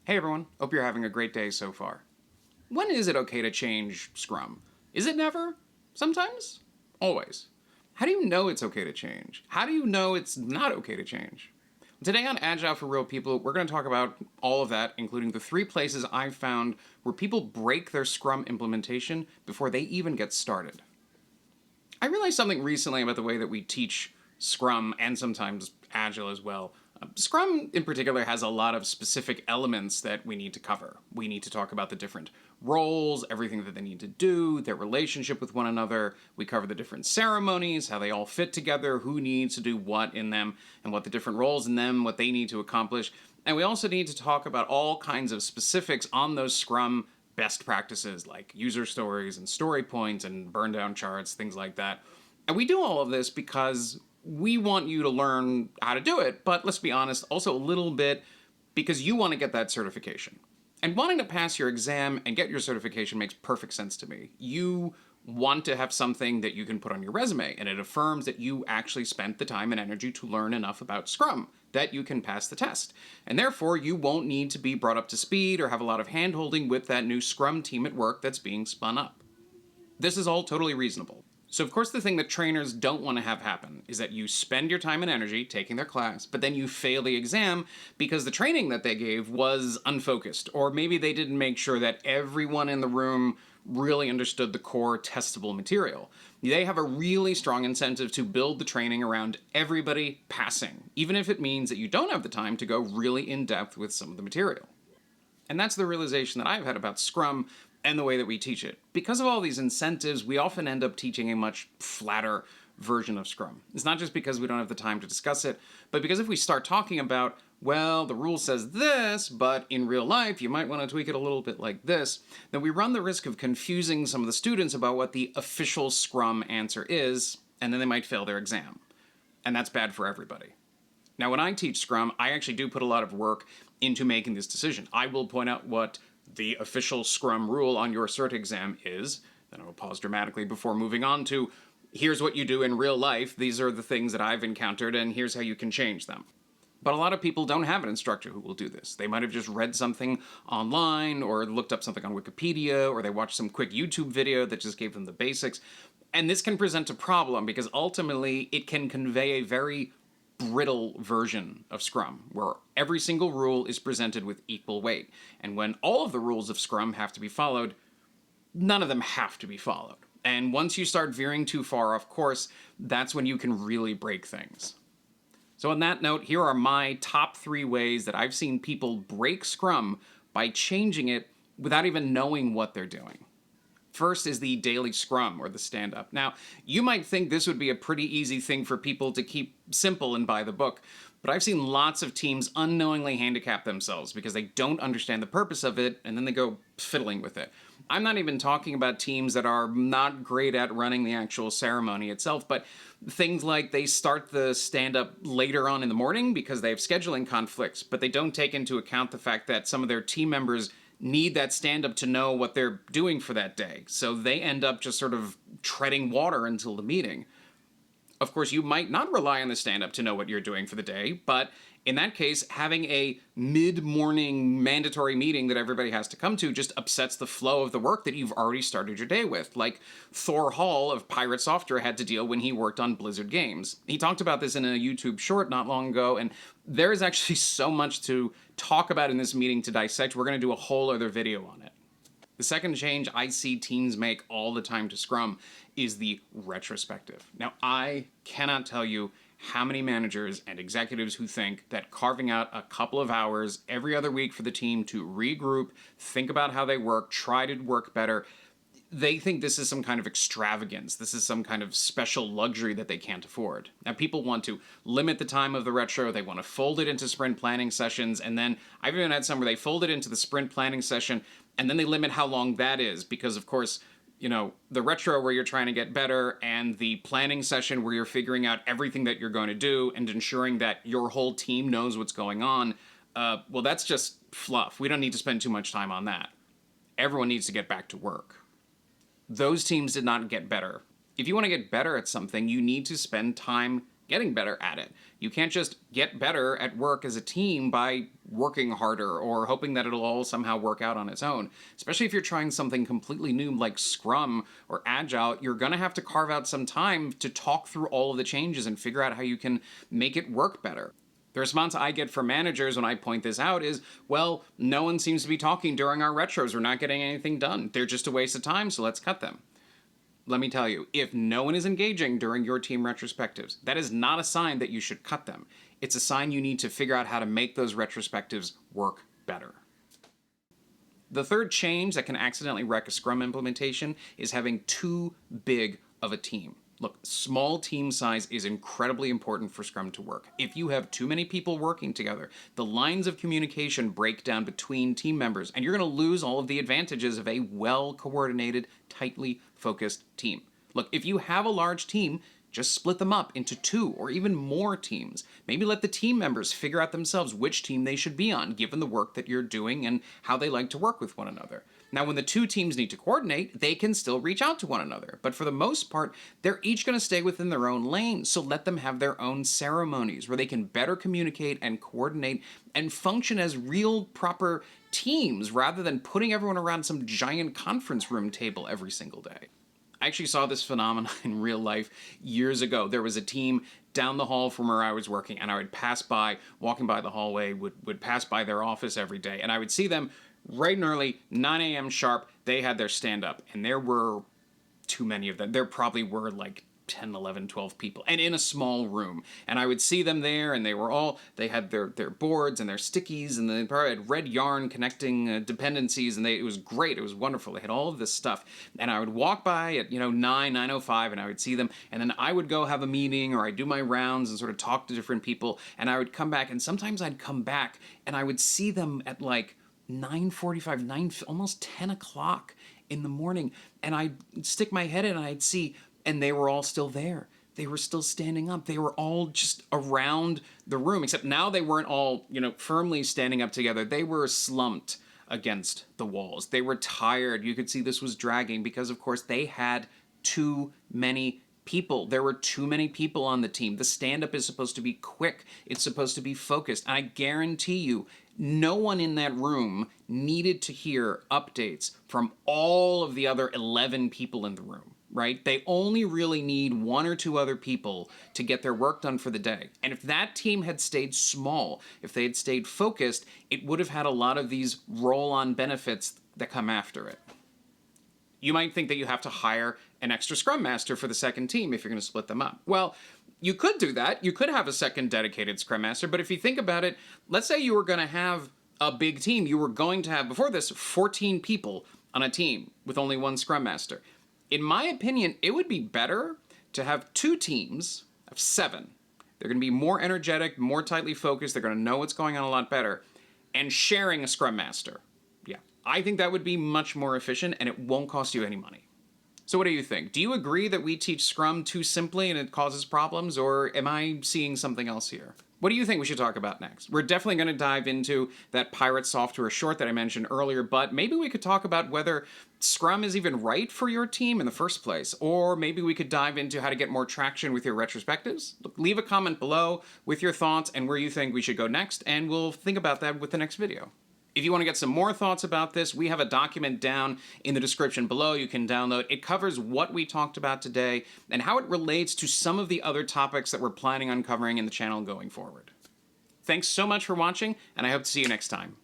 Hey everyone, hope you're having a great day so far. When is it okay to change Scrum? Is it never? Sometimes? Always. How do you know it's okay to change? How do you know it's not okay to change? Today on Agile for Real People, we're going to talk about all of that, including the 3 places I've found where people break their Scrum implementation before they even get started. I realized something recently about the way that we teach Scrum and sometimes Agile as well. Scrum in particular has a lot of specific elements that we need to cover. We need to talk about the different roles, everything that they need to do, their relationship with one another. We cover the different ceremonies, how they all fit together, who needs to do what in them, and what the different roles in them, what they need to accomplish. And we also need to talk about all kinds of specifics on those Scrum best practices like user stories and story points and burn down charts, things like that. And we do all of this because we want you to learn how to do it, but let's be honest, also a little bit because you want to get that certification. And wanting to pass your exam and get your certification makes perfect sense to me. You want to have something that you can put on your resume, and it affirms that you actually spent the time and energy to learn enough about Scrum that you can pass the test. And therefore, you won't need to be brought up to speed or have a lot of hand-holding with that new Scrum team at work that's being spun up. This is all totally reasonable. So of course the thing that trainers don't want to have happen is that you spend your time and energy taking their class, but then you fail the exam because the training that they gave was unfocused, or maybe they didn't make sure that everyone in the room really understood the core testable material. They have a really strong incentive to build the training around everybody passing, even if it means that you don't have the time to go really in depth with some of the material. And that's the realization that I've had about Scrum and the way that we teach it. Because of all these incentives, we often end up teaching a much flatter version of Scrum. It's not just because we don't have the time to discuss it, but because if we start talking about, well, the rule says this, but in real life you might want to tweak it a little bit like this, then we run the risk of confusing some of the students about what the official Scrum answer is, and then they might fail their exam. And that's bad for everybody. Now, when I teach Scrum, I actually do put a lot of work into making this decision. I will point out what the official Scrum rule on your cert exam is, then I will pause dramatically before moving on to, here's what you do in real life, these are the things that I've encountered, and here's how you can change them. But a lot of people don't have an instructor who will do this. They might have just read something online, or looked up something on Wikipedia, or they watched some quick YouTube video that just gave them the basics. And this can present a problem because ultimately it can convey a very brittle version of Scrum, where every single rule is presented with equal weight. And when all of the rules of Scrum have to be followed, none of them have to be followed. And once you start veering too far off course, that's when you can really break things. So on that note, here are my top 3 ways that I've seen people break Scrum by changing it without even knowing what they're doing. First is the daily Scrum, or the stand-up. Now, you might think this would be a pretty easy thing for people to keep simple and by the book, but I've seen lots of teams unknowingly handicap themselves because they don't understand the purpose of it, and then they go fiddling with it. I'm not even talking about teams that are not great at running the actual ceremony itself, but things like they start the stand-up later on in the morning because they have scheduling conflicts, but they don't take into account the fact that some of their team members need that stand-up to know what they're doing for that day. So they end up just sort of treading water until the meeting. Of course, you might not rely on the stand-up to know what you're doing for the day, but in that case, having a mid-morning mandatory meeting that everybody has to come to just upsets the flow of the work that you've already started your day with, like Thor Hall of Pirate Software had to deal when he worked on Blizzard games. He talked about this in a YouTube short not long ago, and there is actually so much to talk about in this meeting to dissect. We're going to do a whole other video on it. The second change I see teams make all the time to Scrum is the retrospective. Now, I cannot tell you how many managers and executives who think that carving out a couple of hours every other week for the team to regroup, think about how they work, try to work better, they think this is some kind of extravagance. This is some kind of special luxury that they can't afford. Now, people want to limit the time of the retro. They want to fold it into sprint planning sessions. And then I've even had some where they fold it into the sprint planning session, and then they limit how long that is because, of course, you know, the retro where you're trying to get better and the planning session where you're figuring out everything that you're going to do and ensuring that your whole team knows what's going on, well, that's just fluff. We don't need to spend too much time on that. Everyone needs to get back to work. Those teams did not get better. If you want to get better at something, you need to spend time getting better at it. You can't just get better at work as a team by working harder or hoping that it'll all somehow work out on its own. Especially if you're trying something completely new like Scrum or Agile, you're gonna have to carve out some time to talk through all of the changes and figure out how you can make it work better. The response I get from managers when I point this out is, well, no one seems to be talking during our retros. We're not getting anything done. They're just a waste of time, so let's cut them. Let me tell you, if no one is engaging during your team retrospectives, that is not a sign that you should cut them. It's a sign you need to figure out how to make those retrospectives work better. The third change that can accidentally wreck a Scrum implementation is having too big of a team. Look, small team size is incredibly important for Scrum to work. If you have too many people working together, the lines of communication break down between team members, and you're going to lose all of the advantages of a well-coordinated, tightly focused team. Look, if you have a large team, just split them up into 2 or even more teams. Maybe let the team members figure out themselves which team they should be on, given the work that you're doing and how they like to work with one another. Now, when the 2 teams need to coordinate, they can still reach out to one another. But for the most part, they're each going to stay within their own lane, so let them have their own ceremonies where they can better communicate and coordinate and function as real, proper teams rather than putting everyone around some giant conference room table every single day. I actually saw this phenomenon in real life years ago. There was a team down the hall from where I was working, and I would pass by, walking by the hallway, would pass by their office every day, and I would see them right and early, 9 a.m. sharp. They had their stand-up, and there were too many of them. There probably were like 10, 11, 12 people, and in a small room. And I would see them there, and they had their boards and their stickies, and they probably had red yarn connecting dependencies, and it was great. It was wonderful. They had all of this stuff. And I would walk by at, 9:05, and I would see them, and then I would go have a meeting, or I'd do my rounds and sort of talk to different people, and I would come back, and sometimes I'd come back, and I would see them at like 9:45, almost 10 o'clock in the morning, and I'd stick my head in, and I'd see, and they were all still there. They were still standing up. They were all just around the room, except now they weren't all, firmly standing up together. They were slumped against the walls. They were tired. You could see this was dragging because, of course, they had too many people. There were too many people on the team. The stand-up is supposed to be quick. It's supposed to be focused. And I guarantee you, no one in that room needed to hear updates from all of the other 11 people in the room, right? They only really need 1 or 2 other people to get their work done for the day. And if that team had stayed small, if they had stayed focused, it would have had a lot of these roll-on benefits that come after it. You might think that you have to hire an extra Scrum Master for the second team if you're going to split them up. Well, you could do that. You could have a second dedicated Scrum Master, but if you think about it, let's say you were going to have a big team. You were going to have, before this, 14 people on a team with only 1 Scrum Master. In my opinion, it would be better to have 2 teams of 7. They're going to be more energetic, more tightly focused. They're going to know what's going on a lot better, and sharing a Scrum Master. Yeah, I think that would be much more efficient, and it won't cost you any money. So what do you think? Do you agree that we teach Scrum too simply and it causes problems, or am I seeing something else here? What do you think we should talk about next? We're definitely going to dive into that Pirate software short that I mentioned earlier, but maybe we could talk about whether Scrum is even right for your team in the first place, or maybe we could dive into how to get more traction with your retrospectives. Look, leave a comment below with your thoughts and where you think we should go next, and we'll think about that with the next video. If you want to get some more thoughts about this, we have a document down in the description below you can download. It covers what we talked about today and how it relates to some of the other topics that we're planning on covering in the channel going forward. Thanks so much for watching, and I hope to see you next time.